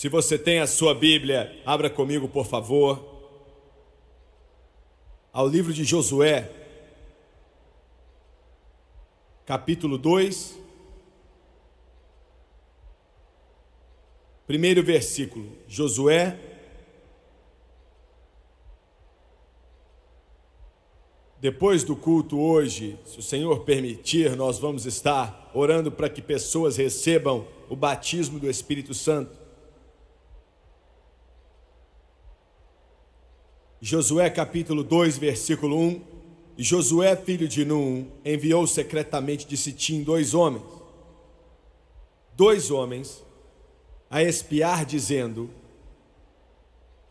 Se você tem a sua Bíblia, abra comigo, por favor, ao livro de Josué, capítulo 2, primeiro versículo. Josué, depois do culto hoje, se o Senhor permitir, nós vamos estar orando para que pessoas recebam o batismo do Espírito Santo. Josué capítulo 2, versículo 1. E Josué, filho de Num, enviou secretamente de Sitim dois homens, a espiar, dizendo: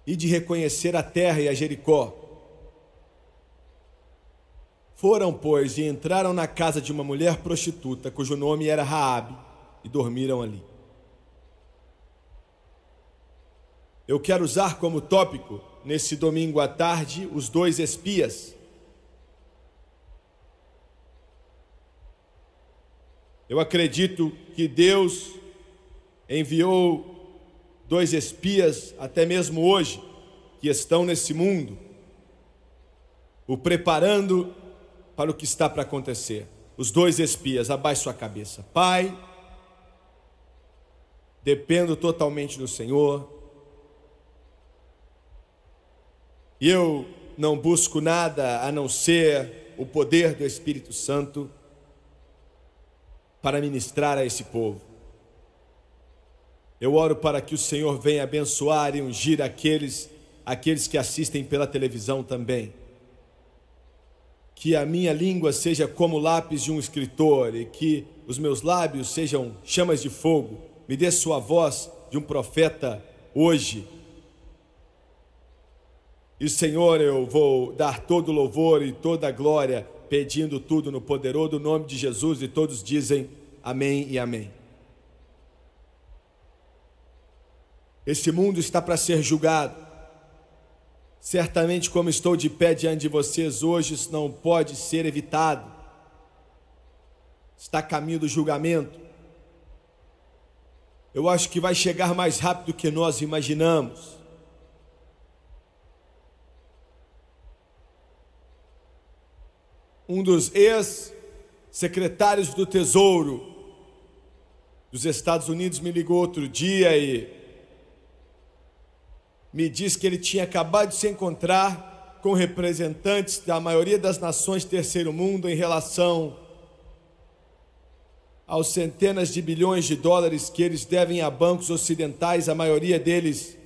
e de reconhecer a terra e a Jericó. Foram, pois, e entraram na casa de uma mulher prostituta, cujo nome era Raabe, e dormiram ali. Eu quero usar como tópico, nesse domingo à tarde, os dois espias. Eu acredito que Deus enviou dois espias, até mesmo hoje, que estão nesse mundo, o preparando para o que está para acontecer. Os dois espias, abaixe sua cabeça. Pai, dependo totalmente do Senhor. E eu não busco nada a não ser o poder do Espírito Santo para ministrar a esse povo. Eu oro para que o Senhor venha abençoar e ungir aqueles que assistem pela televisão também. Que a minha língua seja como o lápis de um escritor e que os meus lábios sejam chamas de fogo. Me dê sua voz de um profeta hoje. E, Senhor, eu vou dar todo o louvor e toda a glória, pedindo tudo no poderoso nome de Jesus, e todos dizem amém e amém. Esse mundo está para ser julgado. Certamente, como estou de pé diante de vocês hoje, isso não pode ser evitado. Está a caminho do julgamento. Eu acho que vai chegar mais rápido do que nós imaginamos. Um dos ex-secretários do Tesouro dos Estados Unidos me ligou outro dia e me disse que ele tinha acabado de se encontrar com representantes da maioria das nações do terceiro mundo em relação aos centenas de bilhões de dólares que eles devem a bancos ocidentais, a maioria deles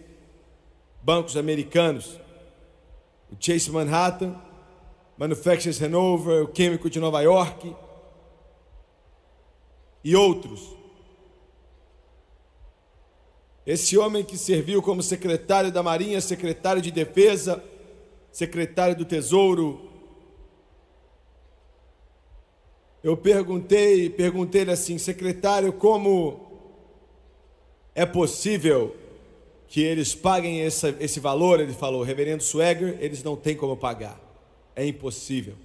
bancos americanos. O Chase Manhattan, Manufacturers Hanover, o Químico de Nova York e outros. Esse homem que serviu como secretário da Marinha, secretário de Defesa, secretário do Tesouro, eu perguntei-lhe assim: secretário, como é possível que eles paguem esse valor? Ele falou: reverendo Swagger, eles não têm como pagar. É impossível.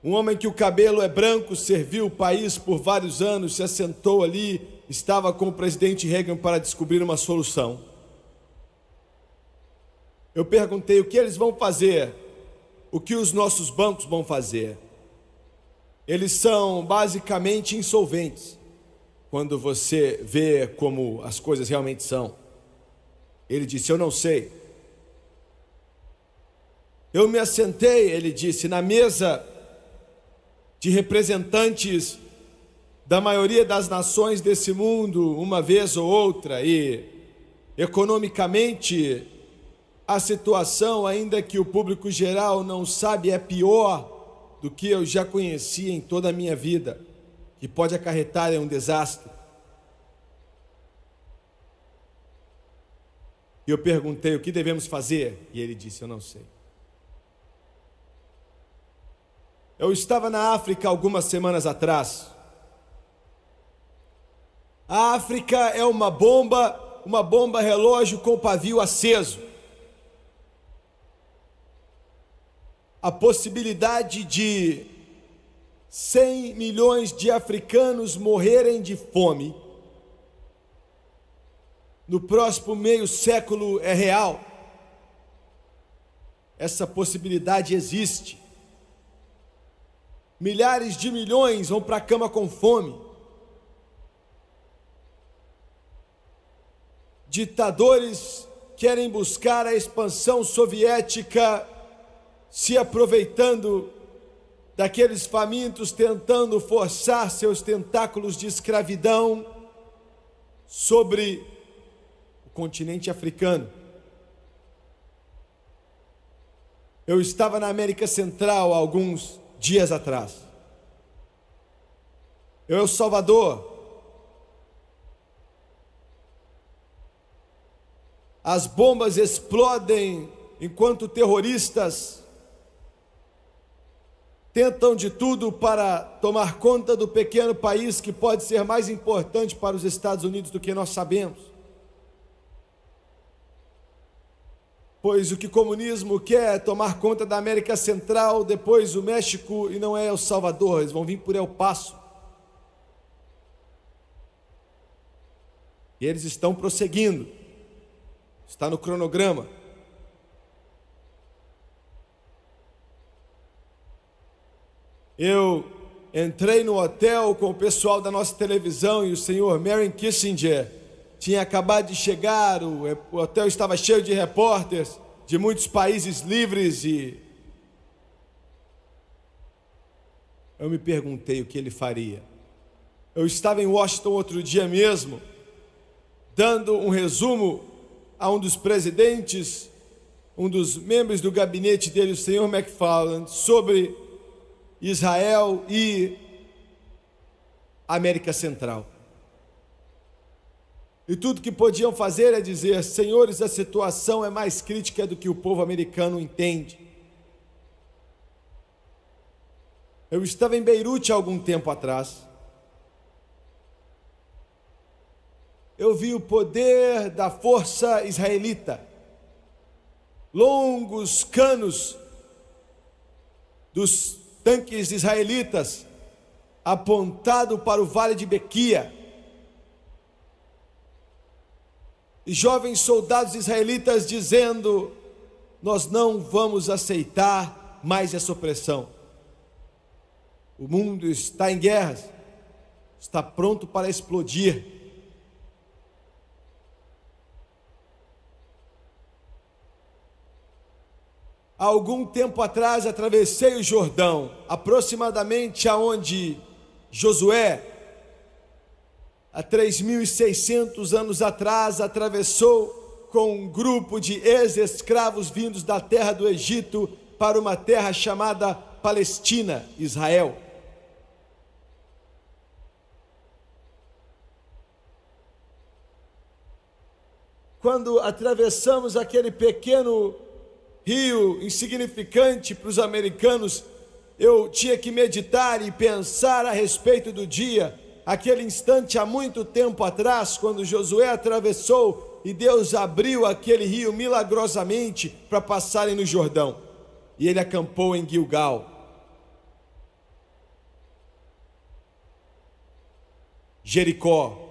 Um homem que o cabelo é branco, serviu o país por vários anos, se assentou ali, estava com o presidente Reagan para descobrir uma solução. Eu perguntei: o que eles vão fazer? O que os nossos bancos vão fazer? Eles são basicamente insolventes, quando você vê como as coisas realmente são. Ele disse: eu não sei. Eu me assentei, ele disse, na mesa de representantes da maioria das nações desse mundo, uma vez ou outra, e economicamente a situação, ainda que o público geral não sabe, é pior do que eu já conheci em toda a minha vida, que pode acarretar em um desastre. E eu perguntei: o que devemos fazer? E ele disse: eu não sei. Eu estava na África algumas semanas atrás. A África é uma bomba relógio com pavio aceso. A possibilidade de 100 milhões de africanos morrerem de fome no próximo meio século é real. Essa possibilidade existe. Milhares de milhões vão para a cama com fome. Ditadores querem buscar a expansão soviética, se aproveitando daqueles famintos, tentando forçar seus tentáculos de escravidão sobre o continente africano. Eu estava na América Central há alguns dias atrás. El Salvador. As bombas explodem enquanto terroristas tentam de tudo para tomar conta do pequeno país que pode ser mais importante para os Estados Unidos do que nós sabemos. Pois o que o comunismo quer é tomar conta da América Central, depois o México, e não é El Salvador, eles vão vir por El Paso. E eles estão prosseguindo. Está no cronograma. Eu entrei no hotel com o pessoal da nossa televisão e o senhor Merriam Kissinger tinha acabado de chegar. O hotel estava cheio de repórteres de muitos países livres e eu me perguntei o que ele faria. Eu estava em Washington outro dia mesmo, dando um resumo a um dos presidentes, um dos membros do gabinete dele, o senhor McFarland, sobre Israel e América Central. E tudo que podiam fazer é dizer: senhores, a situação é mais crítica do que o povo americano entende. Eu estava em Beirute há algum tempo atrás. Eu vi o poder da força israelita. Longos canos dos tanques israelitas apontado para o Vale de Bequia. E jovens soldados israelitas dizendo: nós não vamos aceitar mais essa opressão. O mundo está em guerras, está pronto para explodir. Há algum tempo atrás atravessei o Jordão, aproximadamente aonde Josué, há 3.600 anos atrás, atravessou com um grupo de ex-escravos vindos da terra do Egito para uma terra chamada Palestina, Israel. Quando atravessamos aquele pequeno rio insignificante para os americanos, eu tinha que meditar e pensar a respeito do dia, aquele instante há muito tempo atrás, quando Josué atravessou e Deus abriu aquele rio milagrosamente para passarem no Jordão, e ele acampou em Gilgal. Jericó,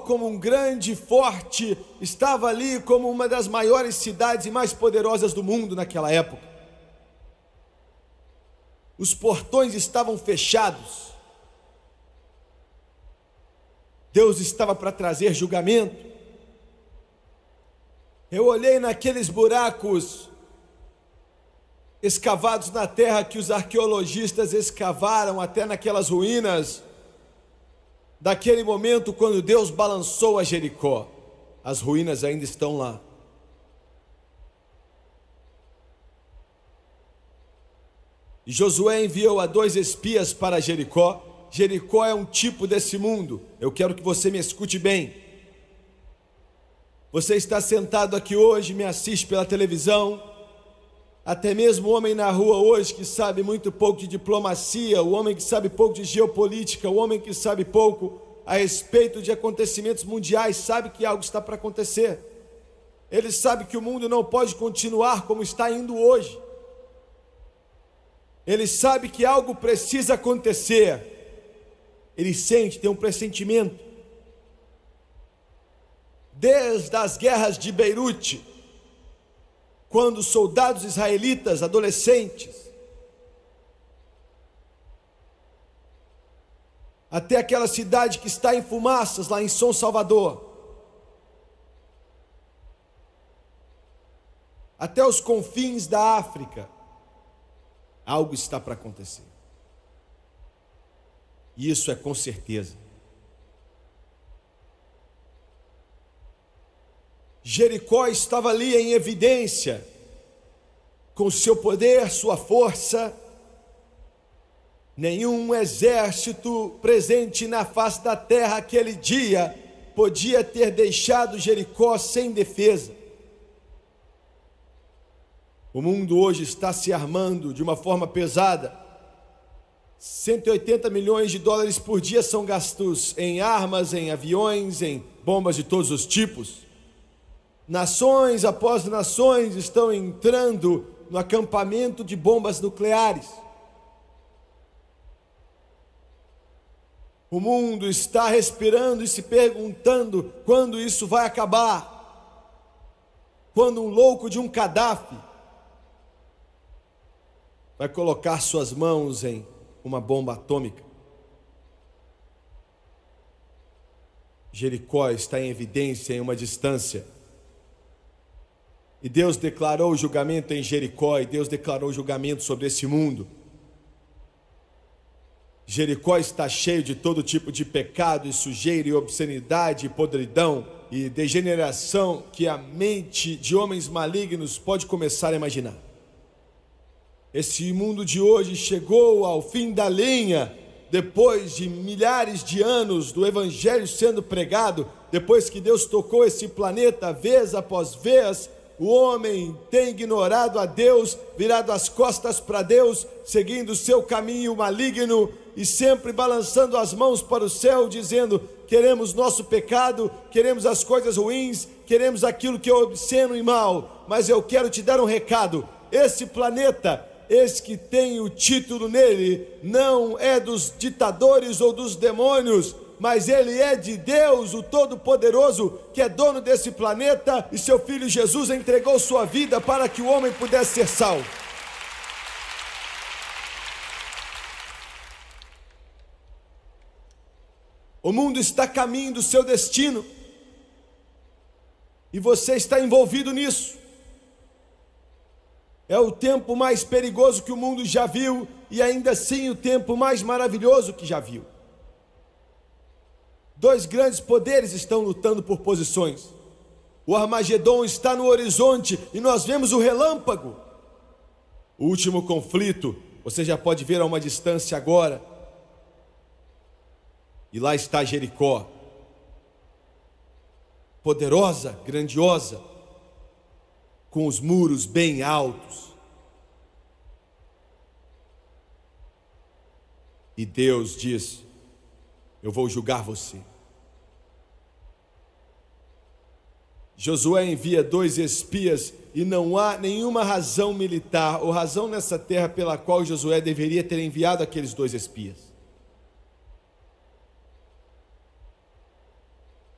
como um grande forte, estava ali como uma das maiores cidades e mais poderosas do mundo naquela época. Os portões estavam fechados. Deus estava para trazer julgamento. Eu olhei naqueles buracos escavados na terra que os arqueologistas escavaram, até naquelas ruínas daquele momento quando Deus balançou a Jericó. As ruínas ainda estão lá. E Josué enviou a 2 espias para Jericó. Jericó é um tipo desse mundo. Eu quero que você me escute bem. Você está sentado aqui hoje, me assiste pela televisão. Até mesmo o homem na rua hoje que sabe muito pouco de diplomacia, o homem que sabe pouco de geopolítica, o homem que sabe pouco a respeito de acontecimentos mundiais, sabe que algo está para acontecer. Ele sabe que o mundo não pode continuar como está indo hoje. Ele sabe que algo precisa acontecer. Ele sente, tem um pressentimento desde as guerras de Beirute, quando soldados israelitas, adolescentes, até aquela cidade que está em fumaças, lá em São Salvador, até os confins da África, algo está para acontecer. E isso é com certeza. Jericó estava ali em evidência, com seu poder, sua força. Nenhum exército presente na face da terra aquele dia podia ter deixado Jericó sem defesa. O mundo hoje está se armando de uma forma pesada. 180 milhões de dólares por dia são gastos em armas, em aviões, em bombas de todos os tipos. Nações após nações estão entrando no acampamento de bombas nucleares. O mundo está respirando e se perguntando quando isso vai acabar. Quando um louco de um Gaddafi vai colocar suas mãos em uma bomba atômica. Jericó está em evidência em uma distância. E Deus declarou o julgamento em Jericó, e Deus declarou o julgamento sobre esse mundo. Jericó está cheio de todo tipo de pecado e sujeira e obscenidade e podridão e degeneração que a mente de homens malignos pode começar a imaginar. Esse mundo de hoje chegou ao fim da linha, depois de milhares de anos do evangelho sendo pregado, depois que Deus tocou esse planeta vez após vez. O homem tem ignorado a Deus, virado as costas para Deus, seguindo o seu caminho maligno e sempre balançando as mãos para o céu, dizendo: queremos nosso pecado, queremos as coisas ruins, queremos aquilo que é obsceno e mal. Mas eu quero te dar um recado: esse planeta, esse que tem o título nele, não é dos ditadores ou dos demônios, mas ele é de Deus, o Todo-Poderoso, que é dono desse planeta, e seu Filho Jesus entregou sua vida para que o homem pudesse ser salvo. O mundo está a caminho do seu destino, e você está envolvido nisso. É o tempo mais perigoso que o mundo já viu, e ainda assim o tempo mais maravilhoso que já viu. Dois grandes poderes estão lutando por posições. O Armagedon está no horizonte e nós vemos o relâmpago. O último conflito, você já pode ver a uma distância agora. E lá está Jericó, poderosa, grandiosa, com os muros bem altos. E Deus diz: eu vou julgar você. Josué envia 2 espias e não há nenhuma razão militar ou razão nessa terra pela qual Josué deveria ter enviado aqueles 2 espias.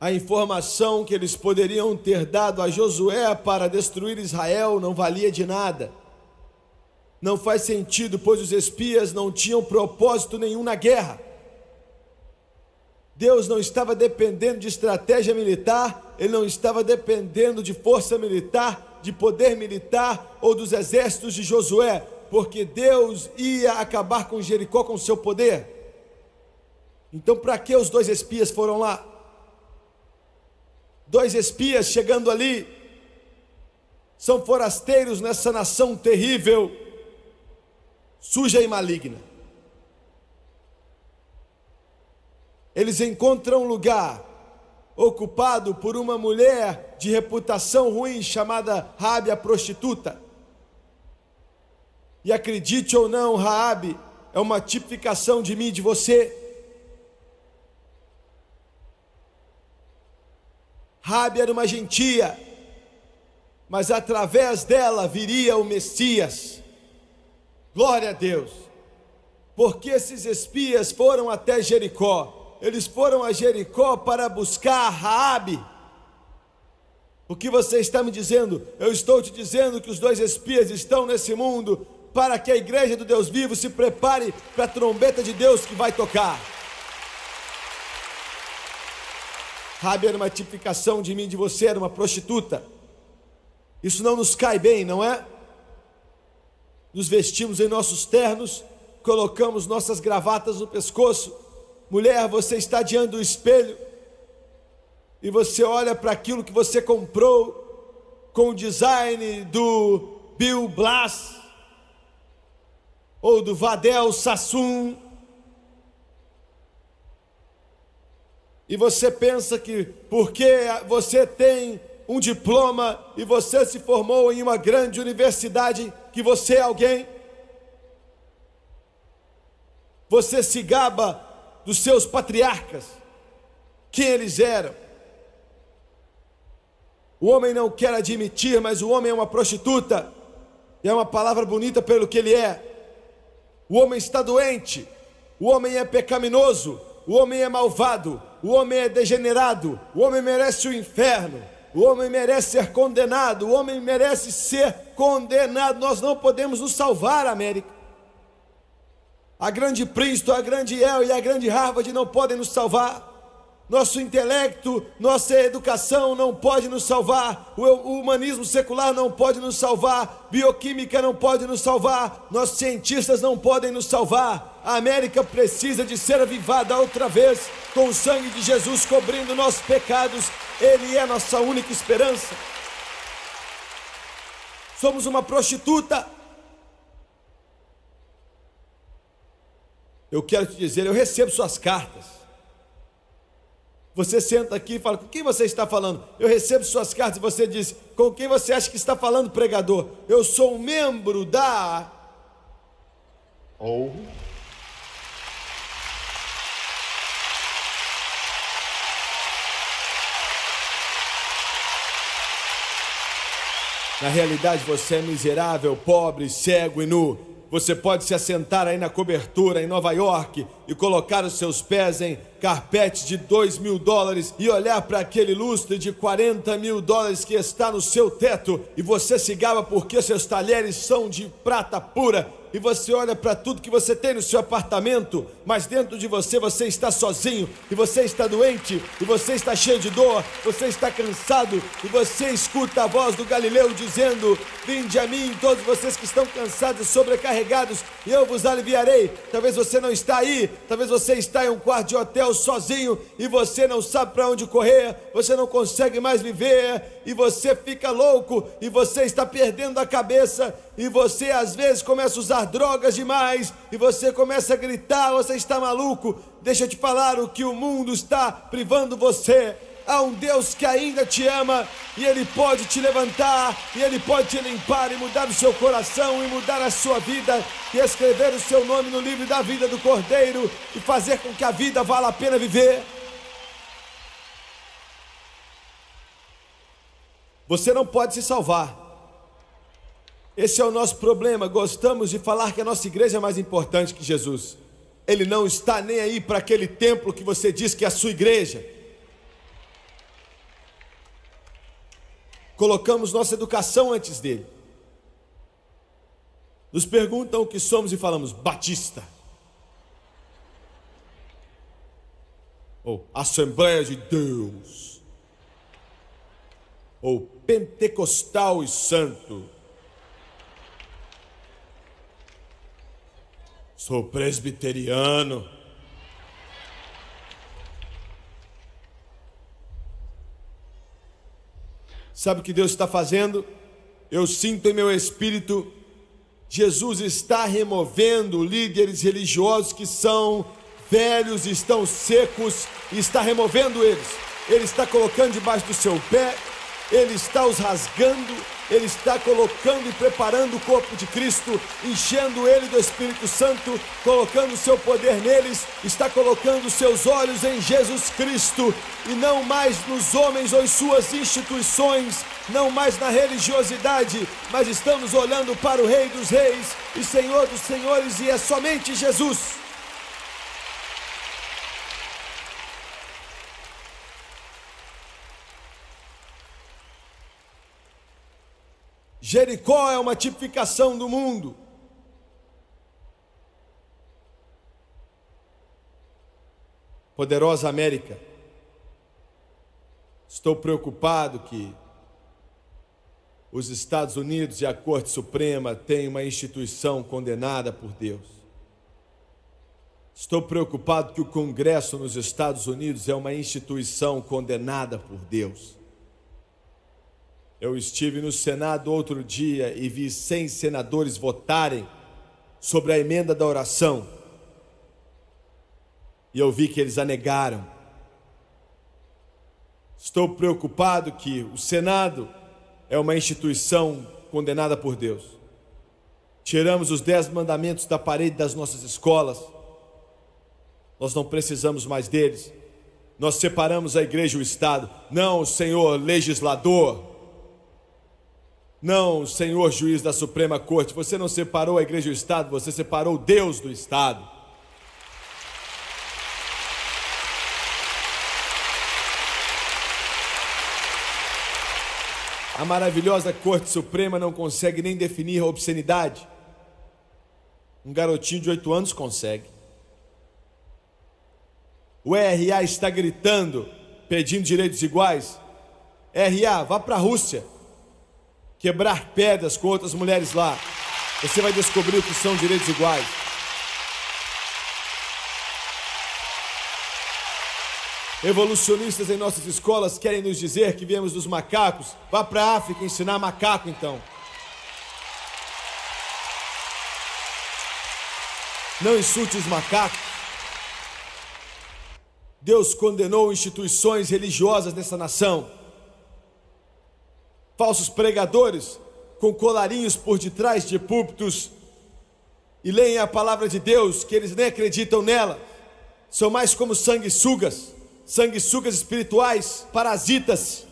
A informação que eles poderiam ter dado a Josué para destruir Israel não valia de nada. Não faz sentido, pois os espias não tinham propósito nenhum na guerra. Deus não estava dependendo de estratégia militar, Ele não estava dependendo de força militar, de poder militar ou dos exércitos de Josué, porque Deus ia acabar com Jericó com seu poder. Então, para que os 2 espias foram lá? 2 espias chegando ali, são forasteiros nessa nação terrível, suja e maligna. Eles encontram um lugar ocupado por uma mulher de reputação ruim chamada Raabe a prostituta. E acredite ou não, Raabe é uma tipificação de mim e de você. Raabe era uma gentia, mas através dela viria o Messias. Glória a Deus. Porque esses espias foram até Jericó. Eles foram a Jericó para buscar Raabe. O que você está me dizendo? Eu estou te dizendo que os dois espias estão nesse mundo para que a igreja do Deus vivo se prepare para a trombeta de Deus que vai tocar. Rabi era uma tipificação de mim, de você, era uma prostituta. Isso não nos cai bem, não é? Nos vestimos em nossos ternos, colocamos nossas gravatas no pescoço. Mulher, você está diante do espelho e você olha para aquilo que você comprou com o design do Bill Blass ou do Vadel Sassoon, e você pensa que porque você tem um diploma e você se formou em uma grande universidade, que você é alguém. Você se gaba dos seus patriarcas, quem eles eram. O homem não quer admitir, mas o homem é uma prostituta, e é uma palavra bonita pelo que ele é. O homem está doente, o homem é pecaminoso, o homem é malvado, o homem é degenerado, o homem merece o inferno, o homem merece ser condenado, o homem merece ser condenado. Nós não podemos nos salvar, América. A grande Princeton, a grande Yale e a grande Harvard não podem nos salvar. Nosso intelecto, nossa educação não pode nos salvar. O humanismo secular não pode nos salvar. Bioquímica não pode nos salvar. Nossos cientistas não podem nos salvar. A América precisa de ser avivada outra vez, com o sangue de Jesus cobrindo nossos pecados. Ele é a nossa única esperança. Somos uma prostituta. Eu quero te dizer, eu recebo suas cartas. Você senta aqui e fala, com quem você está falando? Eu recebo suas cartas e você diz, com quem você acha que está falando, pregador? Eu sou um membro da... Na realidade você é miserável, pobre, cego e nu. Você pode se assentar aí na cobertura em Nova York e colocar os seus pés em carpete de $2.000 e olhar para aquele lustre de $40.000 que está no seu teto, e você se gaba porque seus talheres são de prata pura, e você olha para tudo que você tem no seu apartamento, mas dentro de você, você está sozinho, e você está doente, e você está cheio de dor, você está cansado, e você escuta a voz do Galileu dizendo, vinde a mim todos vocês que estão cansados e sobrecarregados, e eu vos aliviarei. Talvez você não está aí, talvez você está em um quarto de hotel sozinho, e você não sabe para onde correr, você não consegue mais viver, e você fica louco, e você está perdendo a cabeça, e você às vezes começa a usar drogas demais, e você começa a gritar, você está maluco. Deixa eu te falar o que o mundo está privando você. Há um Deus que ainda te ama, e Ele pode te levantar, e Ele pode te limpar, e mudar o seu coração, e mudar a sua vida, e escrever o seu nome no livro da vida do Cordeiro, e fazer com que a vida vale a pena viver. Você não pode se salvar. Esse é o nosso problema. Gostamos de falar que a nossa igreja é mais importante que Jesus. Ele não está nem aí para aquele templo que você diz que é a sua igreja. Colocamos nossa educação antes dele. Nos perguntam o que somos e falamos Batista, ou Assembleia de Deus, ou Pentecostal e Santo. Sou presbiteriano. Sabe o que Deus está fazendo? Eu sinto em meu espírito, Jesus está removendo líderes religiosos que são velhos, estão secos, e está removendo eles. Ele está colocando debaixo do seu pé, Ele está os rasgando, Ele está colocando e preparando o corpo de Cristo, enchendo ele do Espírito Santo, colocando o seu poder neles, está colocando os seus olhos em Jesus Cristo, e não mais nos homens ou em suas instituições, não mais na religiosidade, mas estamos olhando para o Rei dos Reis e Senhor dos Senhores, e é somente Jesus. Jericó é uma tipificação do mundo. Poderosa América, estou preocupado que os Estados Unidos e a Corte Suprema têm uma instituição condenada por Deus. Estou preocupado que o Congresso nos Estados Unidos é uma instituição condenada por Deus. Eu estive no Senado outro dia e vi 100 senadores votarem sobre a emenda da oração. E eu vi que eles a negaram. Estou preocupado que o Senado é uma instituição condenada por Deus. Tiramos os 10 mandamentos da parede das nossas escolas. Nós não precisamos mais deles. Nós separamos a igreja e o Estado. Não, senhor legislador. Não, senhor juiz da Suprema Corte. Você não separou a igreja e o Estado, você separou Deus do Estado. A maravilhosa Corte Suprema não consegue nem definir a obscenidade. Um garotinho de 8 anos consegue. O RA está gritando, pedindo direitos iguais. RA, vá para a Rússia, quebrar pedras com outras mulheres lá. Você vai descobrir o que são direitos iguais. Evolucionistas em nossas escolas querem nos dizer que viemos dos macacos. Vá para a África ensinar macaco, então. Não insulte os macacos. Deus condenou instituições religiosas nessa nação. Falsos pregadores com colarinhos por detrás de púlpitos e leem a palavra de Deus, que eles nem acreditam nela. São mais como sanguessugas espirituais, parasitas.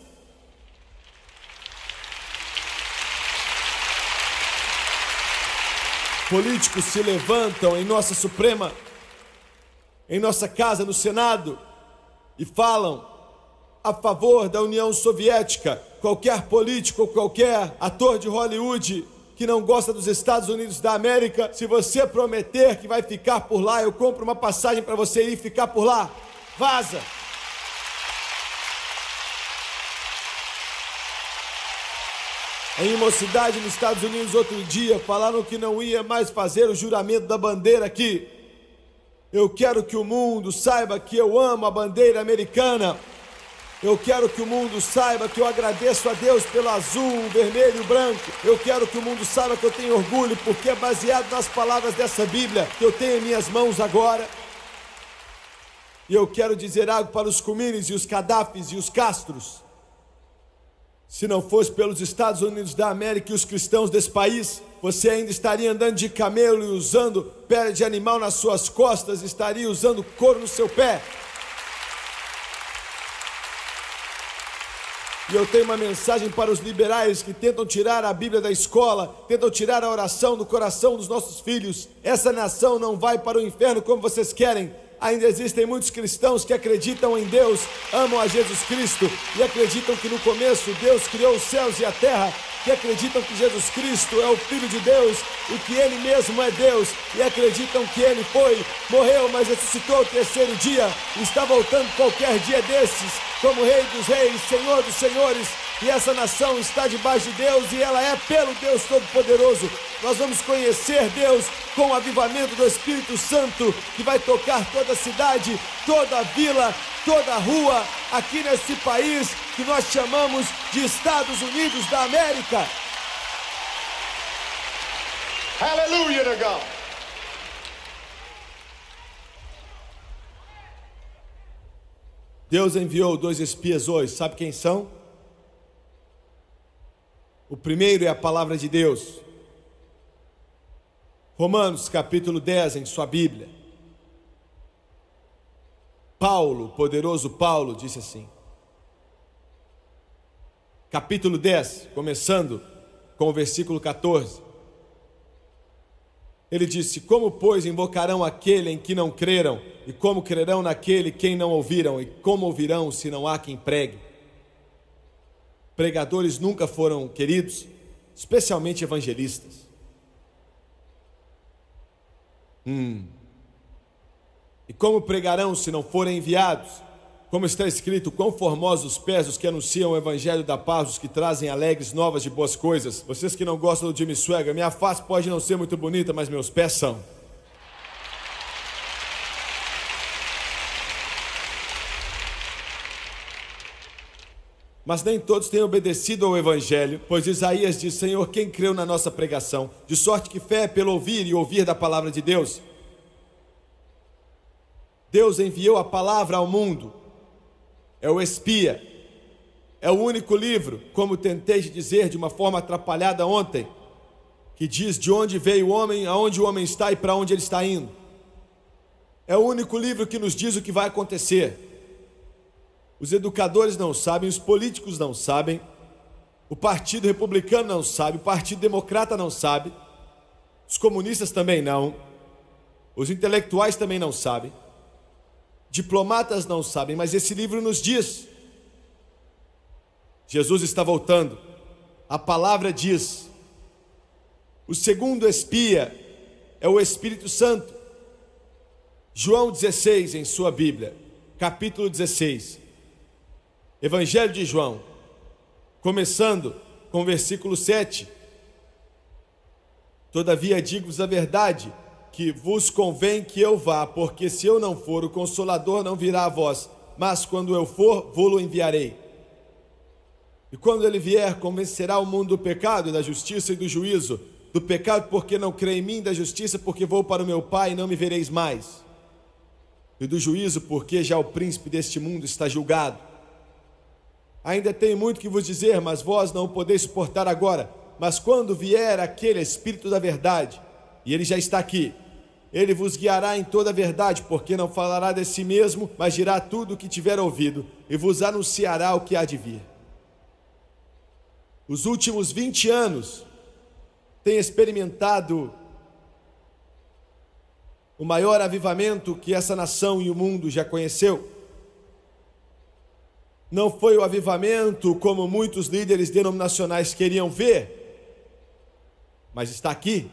Políticos se levantam em nossa Suprema, em nossa casa, no Senado, e falam a favor da União Soviética. Qualquer político ou qualquer ator de Hollywood que não gosta dos Estados Unidos da América, se você prometer que vai ficar por lá, eu compro uma passagem para você ir ficar por lá. Vaza! Em uma cidade nos Estados Unidos outro dia, falaram que não ia mais fazer o juramento da bandeira aqui. Eu quero que o mundo saiba que eu amo a bandeira americana. Eu quero que o mundo saiba que eu agradeço a Deus pelo azul, o vermelho e o branco. Eu quero que o mundo saiba que eu tenho orgulho, porque é baseado nas palavras dessa Bíblia que eu tenho em minhas mãos agora. E eu quero dizer algo para os Khomeinis e os Gaddafis e os Castros. Se não fosse pelos Estados Unidos da América e os cristãos desse país, você ainda estaria andando de camelo e usando pele de animal nas suas costas, estaria usando couro no seu pé. E eu tenho uma mensagem para os liberais que tentam tirar a Bíblia da escola, tentam tirar a oração do coração dos nossos filhos. Essa nação não vai para o inferno como vocês querem. Ainda existem muitos cristãos que acreditam em Deus, amam a Jesus Cristo e acreditam que no começo Deus criou os céus e a terra, que acreditam que Jesus Cristo é o Filho de Deus e que Ele mesmo é Deus, e acreditam que Ele foi, morreu, mas ressuscitou ao 3º dia e está voltando qualquer dia desses como Rei dos Reis, Senhor dos Senhores. E essa nação está debaixo de Deus e ela é pelo Deus Todo-Poderoso. Nós vamos conhecer Deus com o avivamento do Espírito Santo, que vai tocar toda a cidade, toda a vila, toda a rua, aqui nesse país que nós chamamos de Estados Unidos da América. Hallelujah to God. Deus enviou 2 espias hoje, sabe quem são? O primeiro é a palavra de Deus. Romanos capítulo 10 em sua Bíblia. Paulo, o poderoso Paulo, disse assim. Capítulo 10, começando com o versículo 14. Ele disse: como, pois, invocarão aquele em que não creram? E como crerão naquele quem não ouviram? E como ouvirão se não há quem pregue? Pregadores nunca foram queridos, especialmente evangelistas. E como pregarão se não forem enviados? Como está escrito, quão formosos os pés os que anunciam o evangelho da paz, os que trazem alegres novas de boas coisas. Vocês que não gostam do Jimmy Swaggart, minha face pode não ser muito bonita, mas meus pés são. Mas nem todos têm obedecido ao evangelho, pois Isaías diz, Senhor, quem creu na nossa pregação? De sorte que fé é pelo ouvir e ouvir da palavra de Deus. Deus enviou a palavra ao mundo. É o espia. É o único livro, como tentei dizer de uma forma atrapalhada ontem, que diz de onde veio o homem, aonde o homem está e para onde ele está indo. É o único livro que nos diz o que vai acontecer. Os educadores não sabem, os políticos não sabem, o Partido Republicano não sabe, o Partido Democrata não sabe, os comunistas também não, os intelectuais também não sabem, diplomatas não sabem, mas esse livro nos diz. Jesus está voltando, a palavra diz. O segundo espia é o Espírito Santo. João 16 em sua Bíblia, capítulo 16. Evangelho de João, começando com o versículo 7. Todavia digo-vos a verdade, que vos convém que eu vá, porque se eu não for, o Consolador não virá a vós, mas quando eu for, vô-lo enviarei. E quando ele vier, convencerá o mundo do pecado e da justiça e do juízo. Do pecado porque não crê em mim, da justiça porque vou para o meu Pai e não me vereis mais. E do juízo porque já o príncipe deste mundo está julgado. Ainda tenho muito que vos dizer, mas vós não o podeis suportar agora. Mas quando vier aquele Espírito da verdade, e ele já está aqui, ele vos guiará em toda a verdade, porque não falará de si mesmo, mas dirá tudo o que tiver ouvido, e vos anunciará o que há de vir. Os últimos 20 anos têm experimentado o maior avivamento que essa nação e o mundo já conheceu. Não foi o avivamento como muitos líderes denominacionais queriam ver, mas está aqui.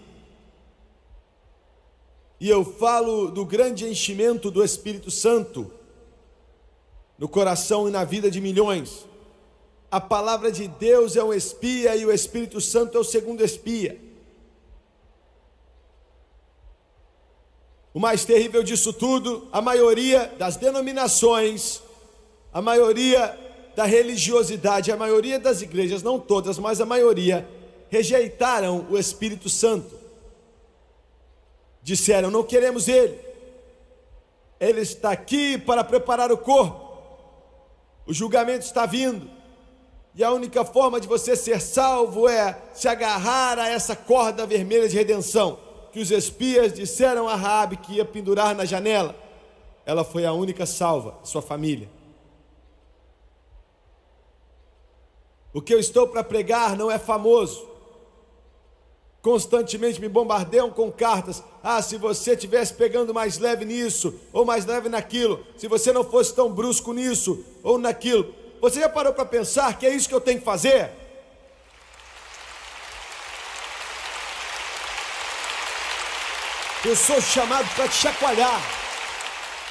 E eu falo do grande enchimento do Espírito Santo no coração e na vida de milhões. A palavra de Deus é um espia e o Espírito Santo é o segundo espia. O mais terrível disso tudo, a maioria das denominações, a maioria da religiosidade, a maioria das igrejas, não todas, mas a maioria, rejeitaram o Espírito Santo. Disseram, não queremos ele. Ele está aqui para preparar o corpo. O julgamento está vindo. E a única forma de você ser salvo é se agarrar a essa corda vermelha de redenção, que os espias disseram a Raabe que ia pendurar na janela. Ela foi a única salva, sua família. O que eu estou para pregar não é famoso. Constantemente me bombardeiam com cartas. Ah, se você estivesse pegando mais leve nisso, ou mais leve naquilo, se você não fosse tão brusco nisso, ou naquilo. Você já parou para pensar que é isso que eu tenho que fazer? Eu sou chamado para te chacoalhar.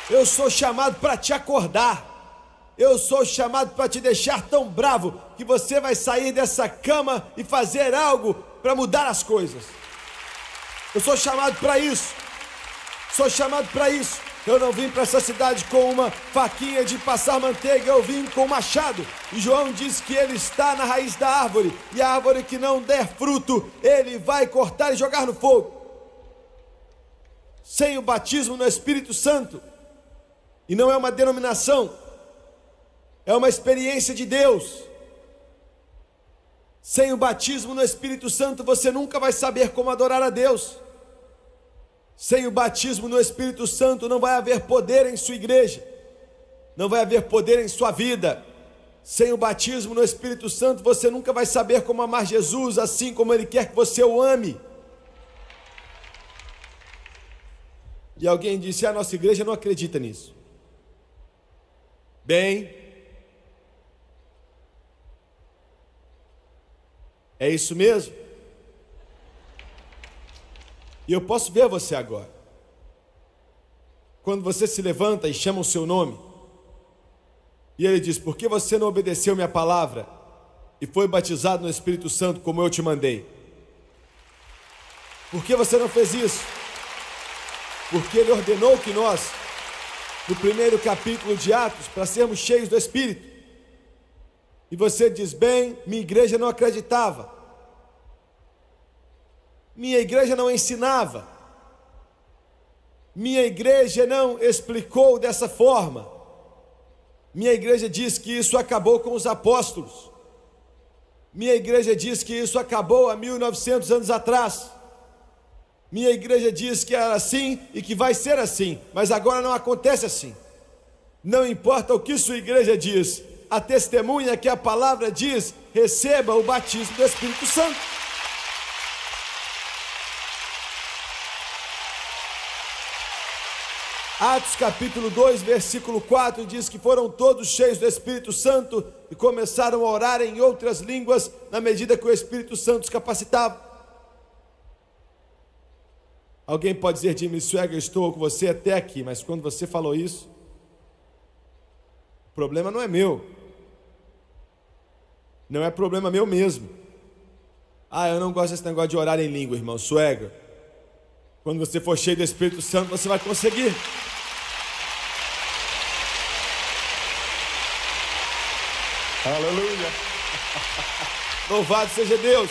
Eu sou chamado para te acordar. Eu sou chamado para te deixar tão bravo que você vai sair dessa cama e fazer algo para mudar as coisas. Eu sou chamado para isso. Sou chamado para isso. Eu não vim para essa cidade com uma faquinha de passar manteiga, eu vim com um machado. E João diz que ele está na raiz da árvore, e a árvore que não der fruto, ele vai cortar e jogar no fogo. Sem o batismo no Espírito Santo, e não é uma denominação, é uma experiência de Deus. Sem o batismo no Espírito Santo, você nunca vai saber como adorar a Deus. Sem o batismo no Espírito Santo, não vai haver poder em sua igreja, não vai haver poder em sua vida. Sem o batismo no Espírito Santo, você nunca vai saber como amar Jesus, assim como Ele quer que você o ame. E alguém disse, a nossa igreja não acredita nisso. Bem, é isso mesmo. E eu posso ver você agora. Quando você se levanta e chama o seu nome, e ele diz: por que você não obedeceu minha palavra e foi batizado no Espírito Santo como eu te mandei? Por que você não fez isso? Porque ele ordenou que nós, no primeiro capítulo de Atos, para sermos cheios do Espírito. E você diz: bem, minha igreja não acreditava, minha igreja não ensinava, minha igreja não explicou dessa forma, minha igreja diz que isso acabou com os apóstolos, minha igreja diz que isso acabou há 1900 anos atrás, minha igreja diz que era assim e que vai ser assim, mas agora não acontece assim. Não importa o que sua igreja diz, a testemunha que a palavra diz: receba o batismo do Espírito Santo. Atos capítulo 2, versículo 4 diz que foram todos cheios do Espírito Santo e começaram a orar em outras línguas na medida que o Espírito Santo os capacitava. Alguém pode dizer: Jimmy Swaggart, eu estou com você até aqui, mas quando você falou isso, o problema não é meu, não é problema meu mesmo. Eu não gosto desse negócio de orar em língua, irmão Swaggart. Quando você for cheio do Espírito Santo, você vai conseguir. Aleluia. Louvado seja Deus.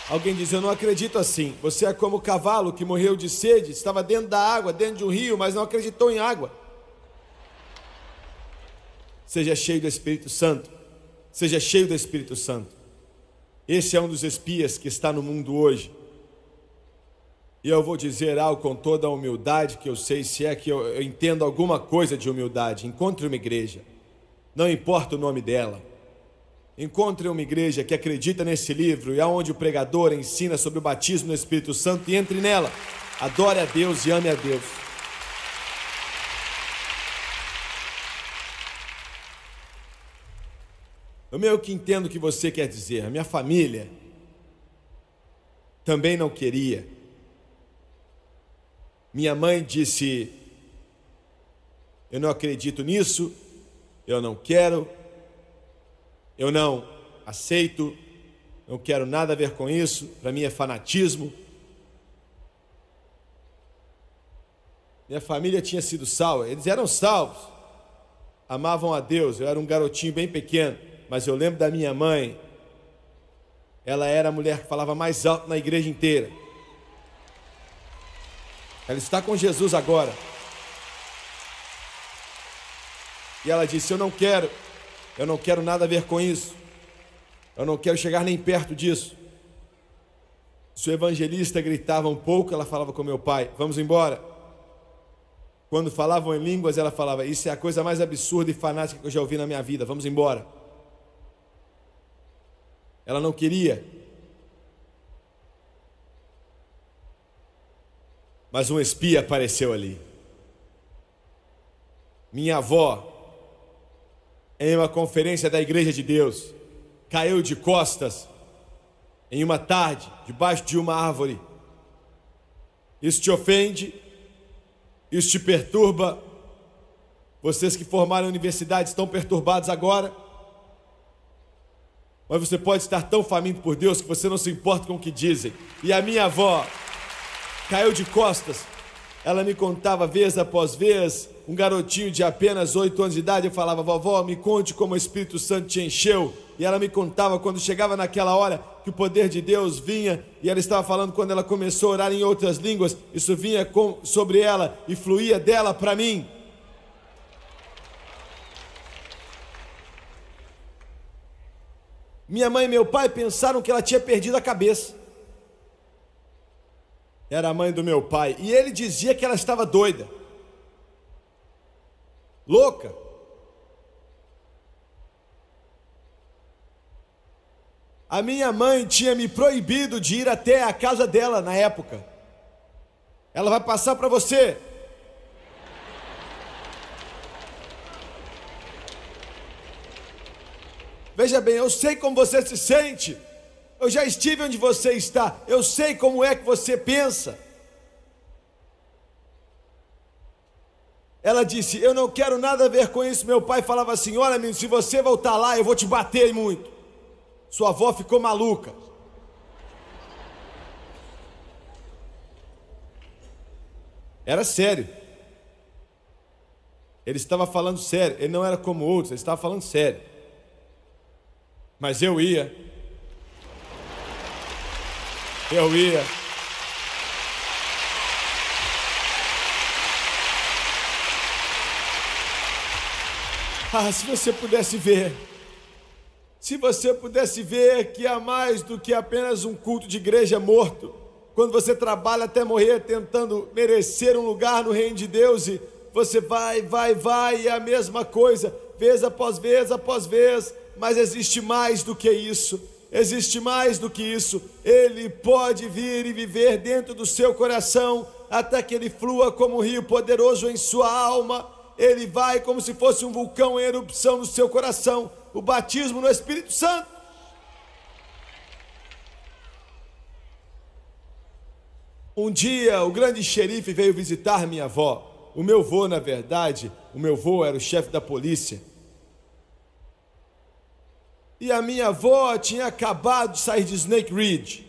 Alguém diz: eu não acredito assim. Você é como o cavalo que morreu de sede, estava dentro da água, dentro de um rio, mas não acreditou em água. Seja cheio do Espírito Santo. Seja cheio do Espírito Santo. Esse é um dos espias que está no mundo hoje. E eu vou dizer algo com toda a humildade que eu sei, se é que eu entendo alguma coisa de humildade. Encontre uma igreja, não importa o nome dela. Encontre uma igreja que acredita nesse livro e aonde o pregador ensina sobre o batismo no Espírito Santo, e entre nela. Adore a Deus e ame a Deus. Eu meio que entendo o que você quer dizer. A minha família também não queria. Minha mãe disse: eu não acredito nisso, eu não quero, eu não aceito, não quero nada a ver com isso, para mim é fanatismo. Minha família tinha sido salva, eles eram salvos, amavam a Deus. Eu era um garotinho bem pequeno, mas eu lembro da minha mãe, ela era a mulher que falava mais alto na igreja inteira. Ela está com Jesus agora. E ela disse: eu não quero nada a ver com isso. Eu não quero chegar nem perto disso. Se o evangelista gritava um pouco, ela falava com meu pai: vamos embora. Quando falavam em línguas, ela falava: isso é a coisa mais absurda e fanática que eu já ouvi na minha vida, vamos embora. Ela não queria. Mas um espia apareceu ali. Minha avó, em uma conferência da Igreja de Deus, caiu de costas em uma tarde, debaixo de uma árvore. Isso te ofende? Isso te perturba? Vocês que formaram a universidade estão perturbados agora? Mas você pode estar tão faminto por Deus que você não se importa com o que dizem. E a minha avó caiu de costas. Ela me contava vez após vez, um garotinho de apenas 8 anos de idade. Eu falava: vovó, me conte como o Espírito Santo te encheu. E ela me contava quando chegava naquela hora que o poder de Deus vinha. E ela estava falando quando ela começou a orar em outras línguas, isso vinha sobre ela e fluía dela para mim. Minha mãe e meu pai pensaram que ela tinha perdido a cabeça. Era a mãe do meu pai. E ele dizia que ela estava doida, louca. A minha mãe tinha me proibido de ir até a casa dela na época. Ela vai passar para você. Veja bem, eu sei como você se sente. Eu já estive onde você está. Eu sei como é que você pensa. Ela disse: eu não quero nada a ver com isso. Meu pai falava assim: olha, menino, se você voltar lá, eu vou te bater muito. Sua avó ficou maluca. Era sério. Ele estava falando sério. Ele não era como outros, ele estava falando sério. Mas eu ia. Ah, se você pudesse ver. Se você pudesse ver que há mais do que apenas um culto de igreja morto. Quando você trabalha até morrer tentando merecer um lugar no reino de Deus e você vai, e é a mesma coisa, vez após vez, mas existe mais do que isso. Existe mais do que isso. Ele pode vir e viver dentro do seu coração até que ele flua como um rio poderoso em sua alma. Ele vai como se fosse um vulcão em erupção no seu coração. O batismo no Espírito Santo. Um dia o grande xerife veio visitar minha avó. O meu avô, na verdade, era o chefe da polícia. E a minha avó tinha acabado de sair de Snake Ridge.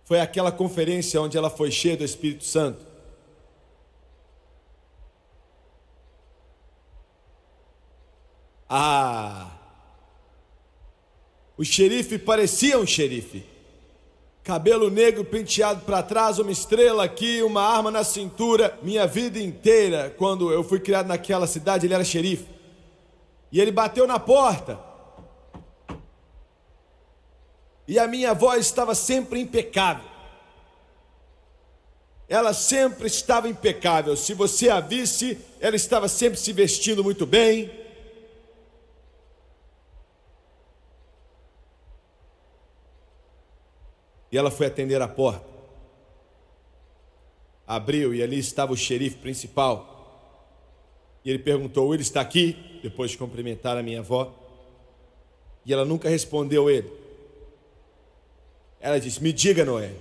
Foi aquela conferência onde ela foi cheia do Espírito Santo. O xerife parecia um xerife. Cabelo negro penteado para trás, uma estrela aqui, uma arma na cintura. Minha vida inteira, quando eu fui criado naquela cidade, ele era xerife. E ele bateu na porta. E a minha avó estava sempre impecável. Ela sempre estava impecável. Se você a visse, ela estava sempre se vestindo muito bem. E ela foi atender a porta. Abriu e ali estava o xerife principal. E ele perguntou: ele está aqui? Depois de cumprimentar a minha avó. E ela nunca respondeu ele. Ela disse: me diga, Noé,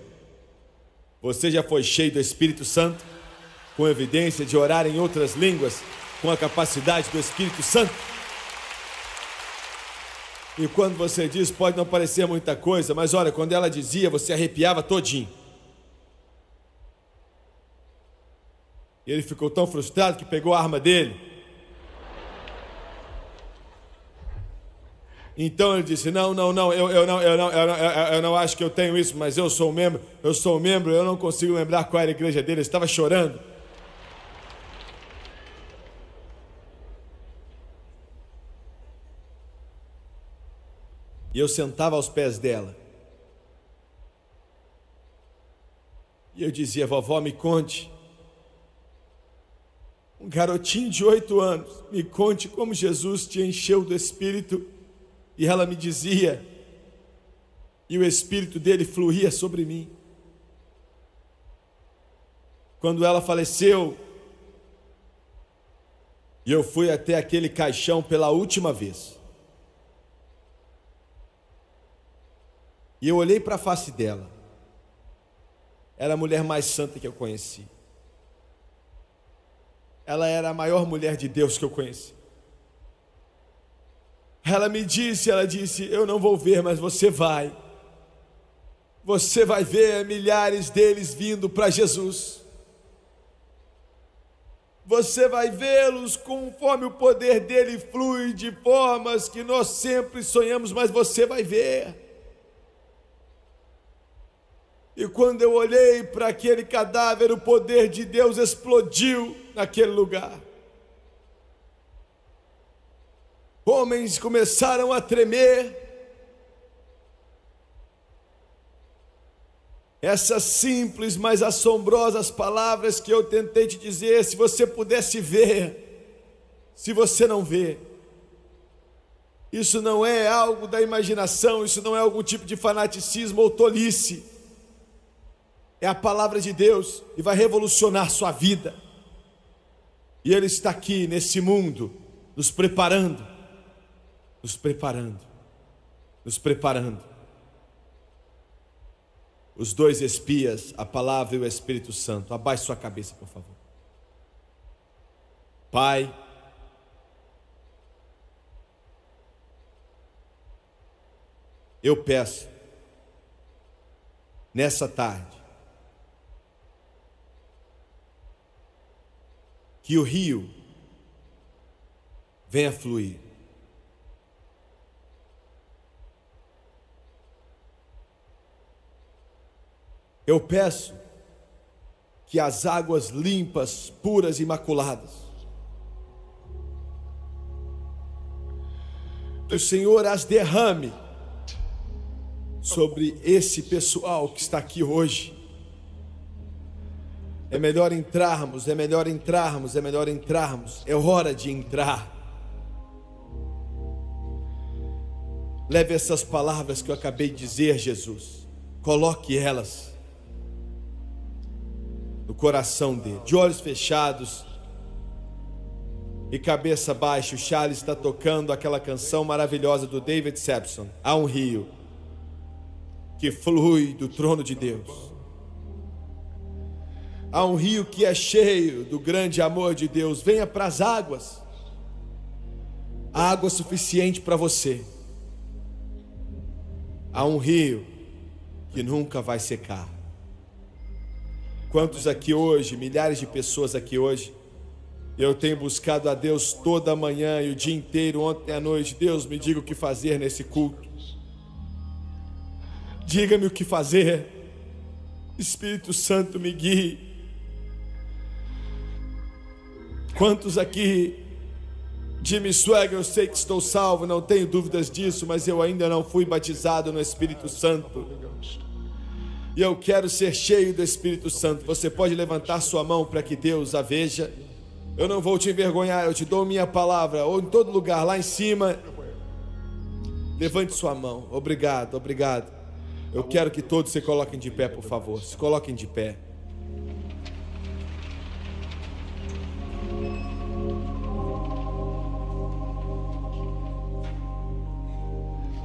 você já foi cheio do Espírito Santo? Com evidência de orar em outras línguas, com a capacidade do Espírito Santo? E quando você diz, pode não parecer muita coisa, mas olha, quando ela dizia, você arrepiava todinho. E ele ficou tão frustrado que pegou a arma dele. Então ele disse: não, eu não acho que eu tenho isso, mas eu sou um membro, eu não consigo lembrar qual era a igreja dele. Ele estava chorando. E eu sentava aos pés dela. E eu dizia: vovó, me conte. Um garotinho de 8 anos, me conte como Jesus te encheu do Espírito. E ela me dizia, e o Espírito dele fluía sobre mim. Quando ela faleceu, e eu fui até aquele caixão pela última vez. E eu olhei para a face dela. Era a mulher mais santa que eu conheci. Ela era a maior mulher de Deus que eu conheci. Ela disse, eu não vou ver, mas você vai. Você vai ver milhares deles vindo para Jesus. Você vai vê-los conforme o poder dele flui de formas que nós sempre sonhamos, mas você vai ver. E quando eu olhei para aquele cadáver, o poder de Deus explodiu naquele lugar. Homens começaram a tremer. Essas simples, mas assombrosas palavras que eu tentei te dizer, se você pudesse ver, se você não vê. Isso não é algo da imaginação, isso não é algum tipo de fanaticismo ou tolice. É a palavra de Deus e vai revolucionar sua vida. E Ele está aqui nesse mundo, nos preparando. Os 2 espias, a palavra e o Espírito Santo. Abaixe sua cabeça, por favor. Pai, eu peço, nessa tarde, que o rio venha fluir. Eu peço que as águas limpas, puras e imaculadas, que o Senhor as derrame sobre esse pessoal que está aqui hoje. É melhor entrarmos, é melhor entrarmos, é melhor entrarmos. É hora de entrar. Leve essas palavras que eu acabei de dizer, Jesus. Coloque elas no coração dele. De olhos fechados e cabeça baixa, o Charles está tocando aquela canção maravilhosa do David Sampson. Há um rio que flui do trono de Deus. Há um rio que é cheio do grande amor de Deus. Venha para as águas. Há água suficiente para você. Há um rio que nunca vai secar. Quantos aqui hoje, milhares de pessoas aqui hoje, eu tenho buscado a Deus toda a manhã e o dia inteiro, ontem à noite. Deus, me diga o que fazer nesse culto. Diga-me o que fazer. Espírito Santo, me guie. Quantos aqui, Jimmy Swagger, eu sei que estou salvo, não tenho dúvidas disso, mas eu ainda não fui batizado no Espírito Santo. E eu quero ser cheio do Espírito Santo. Você pode levantar sua mão para que Deus a veja. Eu não vou te envergonhar, eu te dou minha palavra. Ou em todo lugar, lá em cima. Levante sua mão. Obrigado, obrigado. Eu quero que todos se coloquem de pé, por favor. Se coloquem de pé.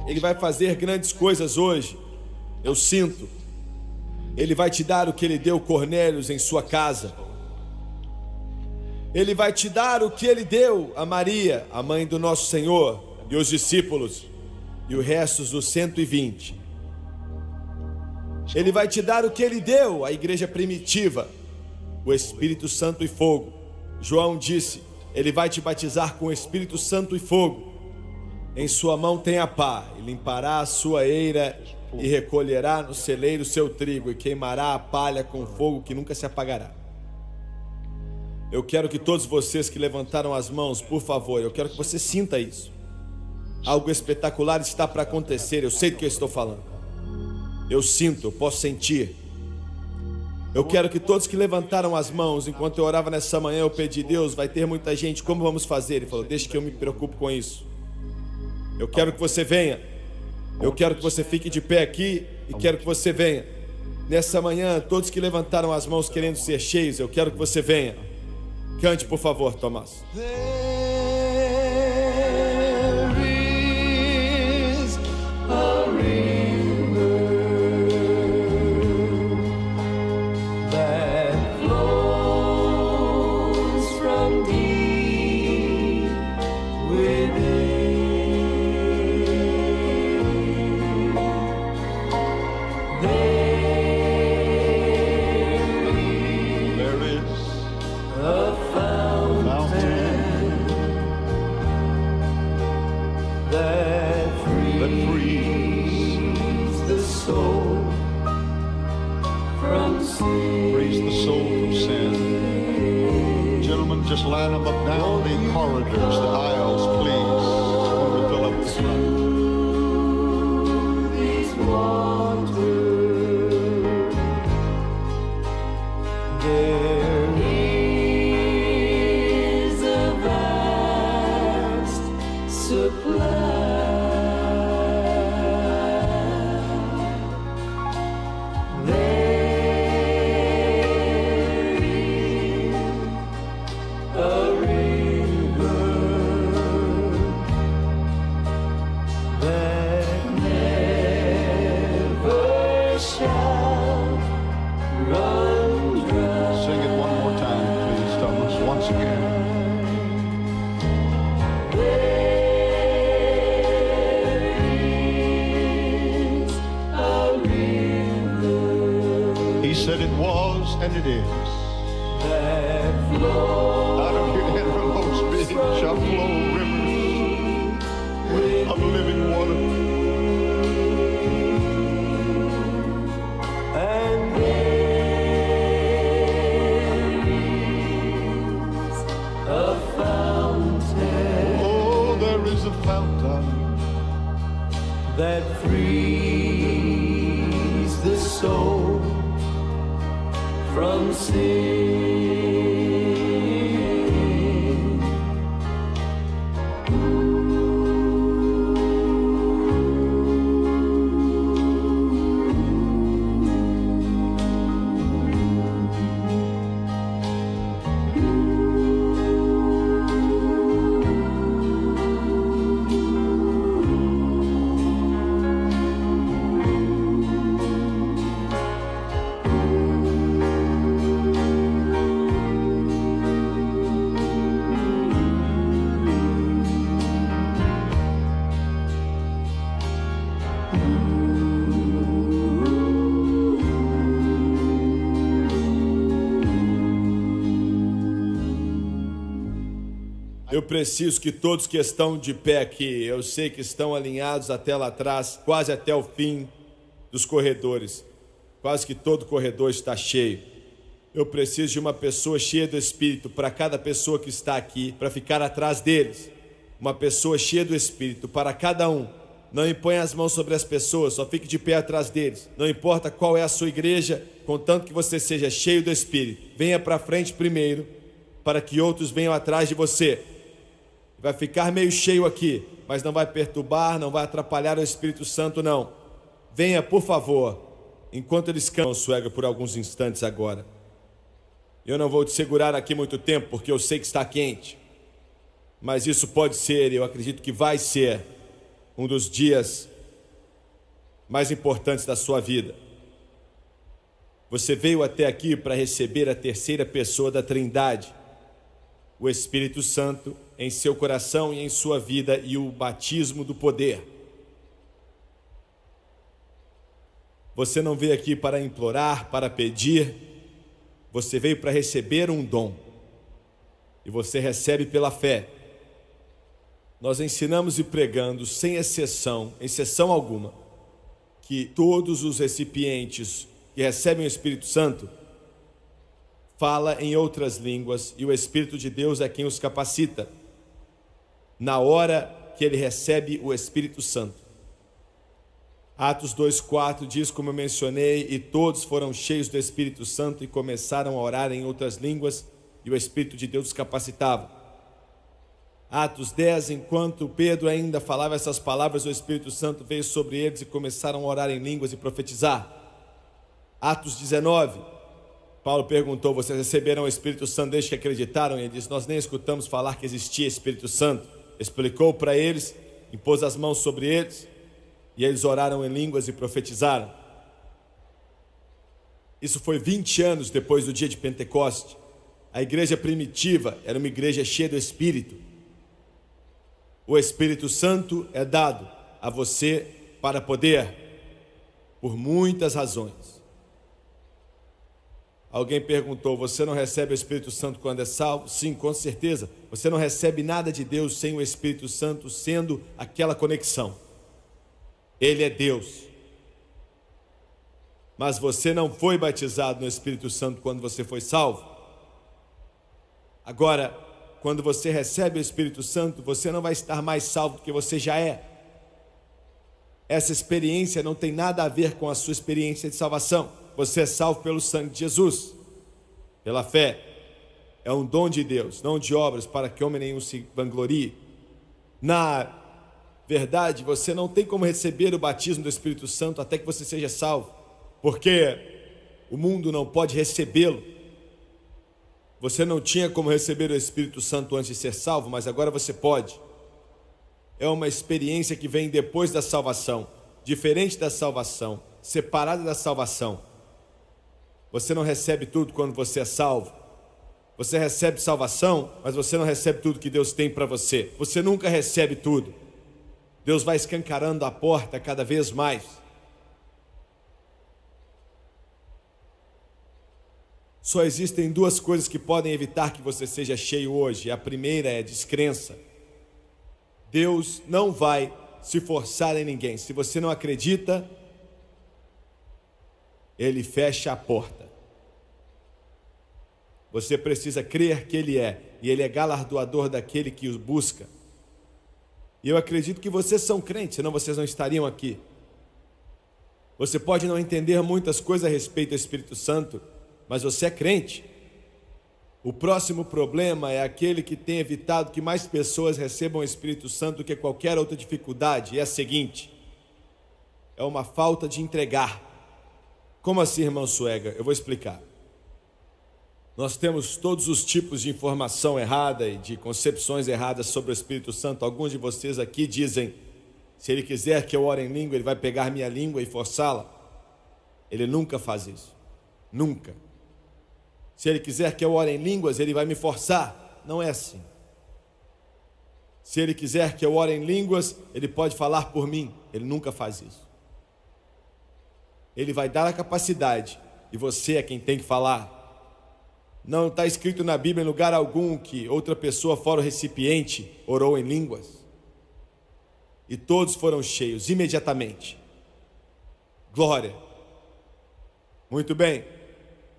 Ele vai fazer grandes coisas hoje. Eu sinto. Ele vai te dar o que ele deu Cornélios em sua casa. Ele vai te dar o que ele deu a Maria, a mãe do nosso Senhor, e os discípulos, e o resto dos 120. Ele vai te dar o que ele deu à igreja primitiva, o Espírito Santo e fogo. João disse, ele vai te batizar com o Espírito Santo e fogo. Em sua mão tem a pá, e limpará a sua eira, e recolherá no celeiro o seu trigo, e queimará a palha com fogo que nunca se apagará. Eu quero que todos vocês que levantaram as mãos, por favor, eu quero que você sinta isso. Algo espetacular está para acontecer, eu sei do que eu estou falando. Eu sinto, eu posso sentir. Eu quero que todos que levantaram as mãos, enquanto eu orava nessa manhã, eu pedi, Deus, vai ter muita gente, como vamos fazer? Ele falou, deixa que eu me preocupo com isso. Eu quero que você venha. Eu quero que você fique de pé aqui e quero que você venha. Nessa manhã, todos que levantaram as mãos querendo ser cheios, eu quero que você venha. Cante, por favor, Tomás. Just line them up down the corridors, the aisles, please. When we fill up the front. There is a vast supply. Sing it one more time, please, Thomas, once again. was, and it is. that flow Out of your innermost being shall flow rivers of living water. and there is a fountain Oh, there is a fountain that frees the soul from sin. Eu preciso que todos que estão de pé aqui, eu sei que estão alinhados até lá atrás, quase até o fim dos corredores. Quase que todo corredor está cheio. Eu preciso de uma pessoa cheia do Espírito para cada pessoa que está aqui, para ficar atrás deles. Uma pessoa cheia do Espírito para cada um. Não imponha as mãos sobre as pessoas, só fique de pé atrás deles. Não importa qual é a sua igreja, contanto que você seja cheio do Espírito. Venha para frente primeiro, para que outros venham atrás de você. Vai ficar meio cheio aqui, mas não vai perturbar, não vai atrapalhar o Espírito Santo, não. Venha, por favor, enquanto eles cantam suega por alguns instantes agora. Eu não vou te segurar aqui muito tempo, porque eu sei que está quente. Mas isso pode ser, eu acredito que vai ser, um dos dias mais importantes da sua vida. Você veio até aqui para receber a terceira pessoa da Trindade, o Espírito Santo, em seu coração e em sua vida, e o batismo do poder. Você não veio aqui para implorar, para pedir, você veio para receber um dom, e você recebe pela fé. Nós ensinamos e pregando, sem exceção alguma, que todos os recipientes que recebem o Espírito Santo fala em outras línguas, e o Espírito de Deus é quem os capacita na hora que ele recebe o Espírito Santo. Atos 2:4 diz, como eu mencionei, e todos foram cheios do Espírito Santo e começaram a orar em outras línguas, e o Espírito de Deus os capacitava. Atos 10, enquanto Pedro ainda falava essas palavras, o Espírito Santo veio sobre eles e começaram a orar em línguas e profetizar. Atos 19, Paulo perguntou, vocês receberam o Espírito Santo desde que acreditaram? E ele disse, nós nem escutamos falar que existia Espírito Santo. Explicou para eles, impôs as mãos sobre eles, e eles oraram em línguas e profetizaram. Isso foi 20 anos depois do dia de Pentecoste. A igreja primitiva era uma igreja cheia do Espírito. O Espírito Santo é dado a você para poder, por muitas razões. Alguém perguntou, você não recebe o Espírito Santo quando é salvo? Sim, com certeza. Você não recebe nada de Deus sem o Espírito Santo sendo aquela conexão. Ele é Deus. Mas você não foi batizado no Espírito Santo quando você foi salvo. Agora, quando você recebe o Espírito Santo, você não vai estar mais salvo do que você já é. Essa experiência não tem nada a ver com a sua experiência de salvação. Você é salvo pelo sangue de Jesus, pela fé. É um dom de Deus, não de obras, para que homem nenhum se vanglorie. Na verdade, você não tem como receber o batismo do Espírito Santo até que você seja salvo, porque o mundo não pode recebê-lo. Você não tinha como receber o Espírito Santo antes de ser salvo, mas agora você pode. É uma experiência que vem depois da salvação, diferente da salvação, separada da salvação. Você não recebe tudo quando você é salvo. Você recebe salvação, mas você não recebe tudo que Deus tem para você. Você nunca recebe tudo. Deus vai escancarando a porta cada vez mais. Só existem duas coisas que podem evitar que você seja cheio hoje. A primeira é descrença. Deus não vai se forçar em ninguém. Se você não acredita, Ele fecha a porta. Você precisa crer que Ele é, e Ele é galardoador daquele que os busca. E eu acredito que vocês são crentes, senão vocês não estariam aqui. Você pode não entender muitas coisas a respeito do Espírito Santo, mas você é crente. O próximo problema é aquele que tem evitado que mais pessoas recebam o Espírito Santo do que qualquer outra dificuldade. E é a seguinte: é uma falta de entregar. Como assim, irmão Suega? Eu vou explicar. Nós temos todos os tipos de informação errada e de concepções erradas sobre o Espírito Santo. Alguns de vocês aqui dizem: se ele quiser que eu ore em língua, ele vai pegar minha língua e forçá-la. Ele nunca faz isso. Nunca. Se ele quiser que eu ore em línguas, ele vai me forçar. Não é assim. Se ele quiser que eu ore em línguas, ele pode falar por mim. Ele nunca faz isso. Ele vai dar a capacidade, e você é quem tem que falar. Não está escrito na Bíblia em lugar algum que outra pessoa fora o recipiente orou em línguas. E todos foram cheios imediatamente. Glória. Muito bem.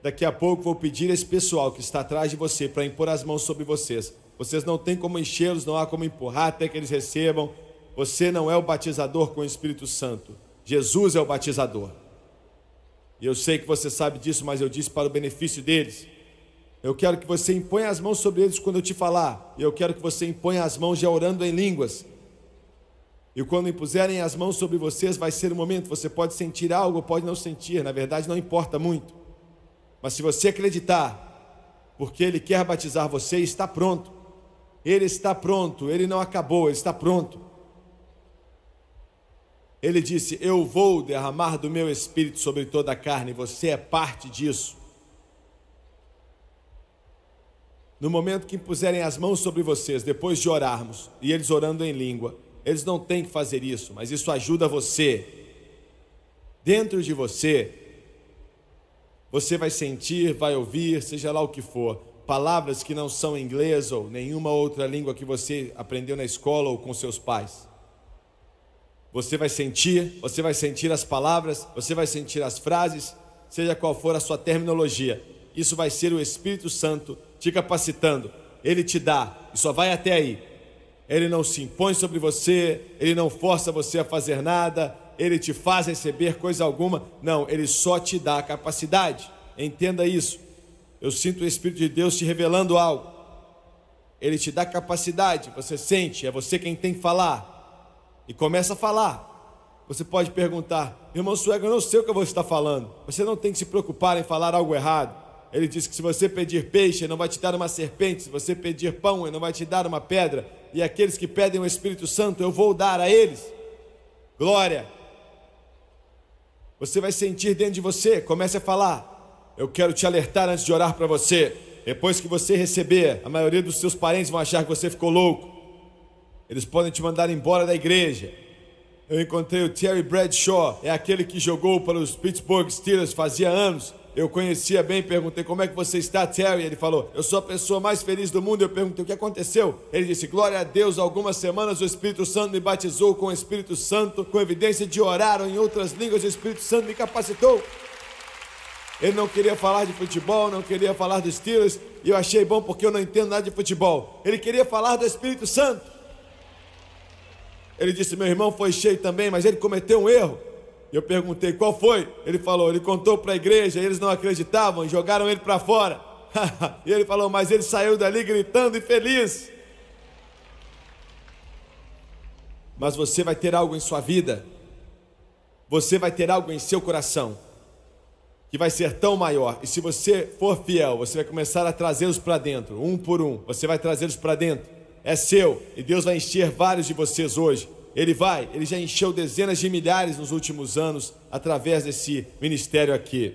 Daqui a pouco vou pedir a esse pessoal que está atrás de você para impor as mãos sobre vocês. Vocês não têm como enchê-los, não há como empurrar até que eles recebam. Você não é o batizador com o Espírito Santo. Jesus é o batizador. E eu sei que você sabe disso, mas eu disse para o benefício deles. Eu quero que você imponha as mãos sobre eles quando eu te falar. E eu quero que você imponha as mãos já orando em línguas. E quando impuserem as mãos sobre vocês, vai ser o momento. Você pode sentir algo, pode não sentir. Na verdade, não importa muito. Mas se você acreditar, porque Ele quer batizar você, está pronto. Ele está pronto. Ele não acabou, Ele está pronto. Ele disse: eu vou derramar do meu Espírito sobre toda a carne. Você é parte disso. No momento que impuserem as mãos sobre vocês, depois de orarmos, e eles orando em língua, eles não têm que fazer isso, mas isso ajuda você. Dentro de você, você vai sentir, vai ouvir, seja lá o que for, palavras que não são inglês ou nenhuma outra língua que você aprendeu na escola ou com seus pais. Você vai sentir as palavras, você vai sentir as frases, seja qual for a sua terminologia. Isso vai ser o Espírito Santo te capacitando. Ele te dá, e só vai até aí. Ele não se impõe sobre você, Ele não força você a fazer nada, Ele te faz receber coisa alguma. Não, Ele só te dá a capacidade. Entenda isso. Eu sinto o Espírito de Deus te revelando algo. Ele te dá capacidade, você sente, é você quem tem que falar. E começa a falar. Você pode perguntar: irmão Suega, eu não sei o que você está falando. Você não tem que se preocupar em falar algo errado. Ele diz que se você pedir peixe, Ele não vai te dar uma serpente. Se você pedir pão, Ele não vai te dar uma pedra. E aqueles que pedem o Espírito Santo, eu vou dar a eles. Glória. Você vai sentir dentro de você. Comece a falar. Eu quero te alertar antes de orar para você. Depois que você receber, a maioria dos seus parentes vão achar que você ficou louco. Eles podem te mandar embora da igreja. Eu encontrei o Terry Bradshaw. É aquele que jogou para os Pittsburgh Steelers fazia anos. Eu conhecia bem, perguntei: como é que você está, Terry? Ele falou: eu sou a pessoa mais feliz do mundo. Eu perguntei: o que aconteceu? Ele disse: glória a Deus, há algumas semanas o Espírito Santo me batizou com o Espírito Santo, com evidência de orar ou em outras línguas. O Espírito Santo me capacitou. Ele não queria falar de futebol, não queria falar dos Steelers, e eu achei bom porque eu não entendo nada de futebol. Ele queria falar do Espírito Santo. Ele disse: meu irmão foi cheio também, mas ele cometeu um erro. Eu perguntei: qual foi? Ele falou: ele contou para a igreja, eles não acreditavam, jogaram ele para fora. E ele falou: mas ele saiu dali gritando e feliz. Mas você vai ter algo em sua vida, você vai ter algo em seu coração, que vai ser tão maior. E se você for fiel, você vai começar a trazê-los para dentro, um por um. Você vai trazê-los para dentro. É seu, e Deus vai encher vários de vocês hoje. Ele já encheu dezenas de milhares nos últimos anos, através desse ministério aqui.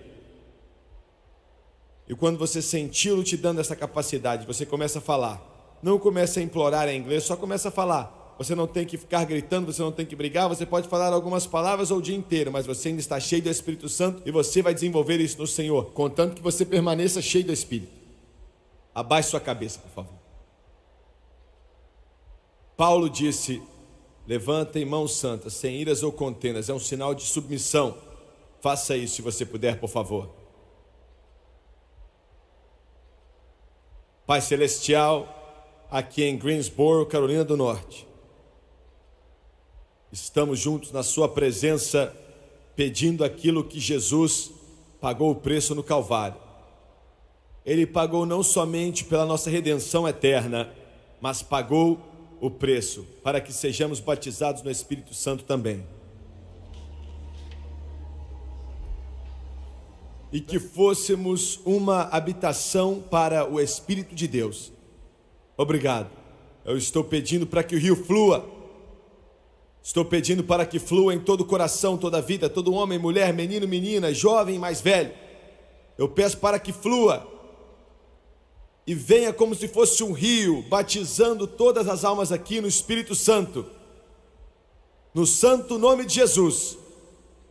E quando você sentiu te dando essa capacidade, você começa a falar. Não começa a implorar em inglês, só começa a falar. Você não tem que ficar gritando, você não tem que brigar, você pode falar algumas palavras o dia inteiro, mas você ainda está cheio do Espírito Santo e você vai desenvolver isso no Senhor, contanto que você permaneça cheio do Espírito. Abaixe sua cabeça, por favor. Paulo disse: levantem mãos santas, sem iras ou contendas, é um sinal de submissão. Faça isso se você puder, por favor. Pai Celestial, aqui em Greensboro, Carolina do Norte, estamos juntos na sua presença, pedindo aquilo que Jesus pagou o preço no Calvário. Ele pagou não somente pela nossa redenção eterna, mas pagou o preço para que sejamos batizados no Espírito Santo também. E que fôssemos uma habitação para o Espírito de Deus. Obrigado. Eu estou pedindo para que o rio flua. Estou pedindo para que flua em todo o coração, toda a vida, todo homem, mulher, menino, menina, jovem, mais velho. Eu peço para que flua e venha como se fosse um rio, batizando todas as almas aqui no Espírito Santo. No santo nome de Jesus,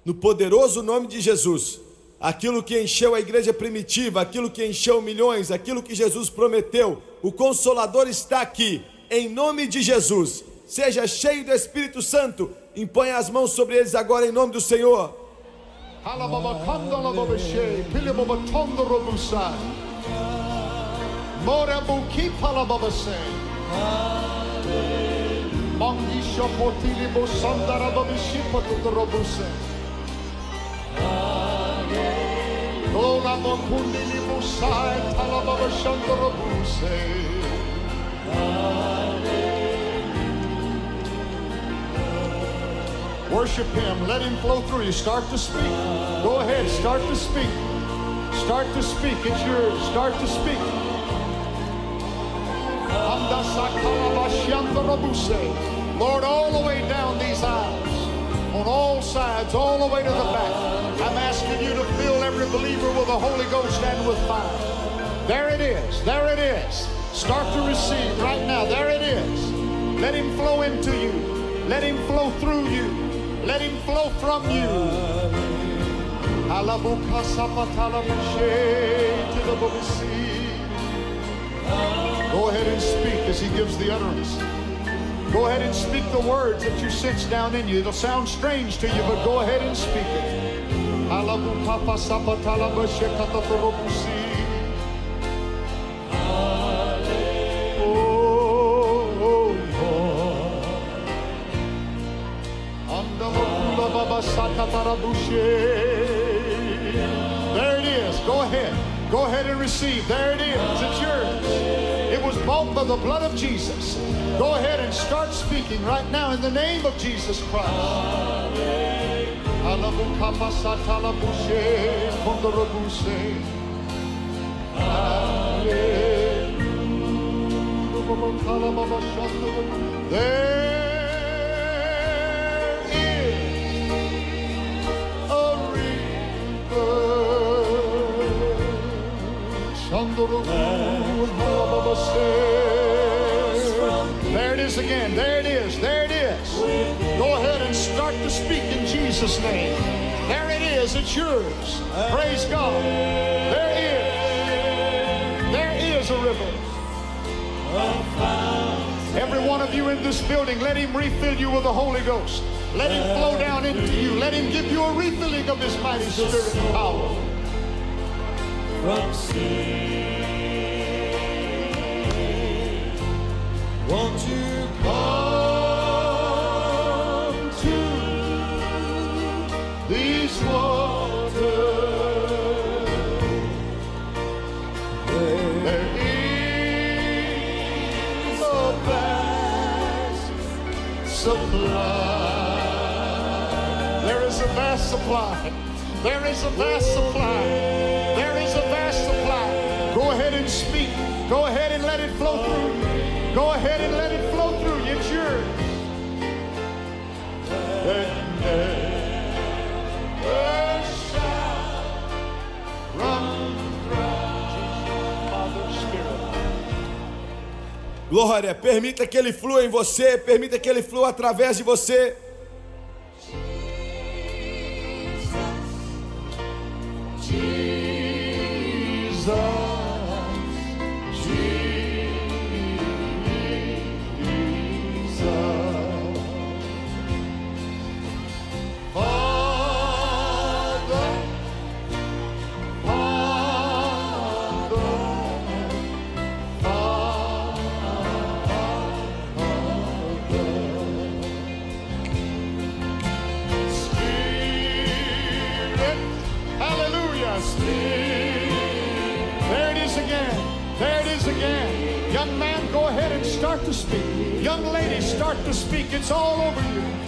no poderoso nome de Jesus. Aquilo que encheu a igreja primitiva, aquilo que encheu milhões, aquilo que Jesus prometeu, o Consolador está aqui, em nome de Jesus. Seja cheio do Espírito Santo. Imponha as mãos sobre eles agora em nome do Senhor. Worship Him. Let Him flow through you. Start to speak. Go ahead. Start to speak. Start to speak. It's yours. Start to speak. Lord, all the way down these aisles, on all sides, all the way to the back, I'm asking you to fill every believer with the Holy Ghost and with fire. There it is. There it is. Start to receive right now. There it is. Let Him flow into you. Let Him flow through you. Let Him flow from you. Go ahead and speak as He gives the utterance. Go ahead and speak the words that you sense down in you. It'll sound strange to you, but go ahead and speak it. There it is. Go ahead. Go ahead and receive. There it is. It's yours. It was bought by the blood of Jesus. Go ahead and start speaking right now in the name of Jesus Christ. There There it is again. There it is. There it is. Go ahead and start to speak in Jesus' name. There it is. It's yours. Praise God. There is a river. Every one of you in this building, let Him refill you with the Holy Ghost. Let Him flow down into you. Let Him give you a refilling of His mighty Spirit and power. From sea, won't you come to These waters. There is a vast supply. There is a vast supply. There is a vast supply. There is a vast supply. Go ahead and speak. Go ahead and let it flow through you. Go ahead and let it flow through you. It's yours. Glória, permita que Ele flua em você, permita que Ele flua através de você. There it is again. There it is again. Young man, go ahead and start to speak. Young lady, start to speak. It's all over you.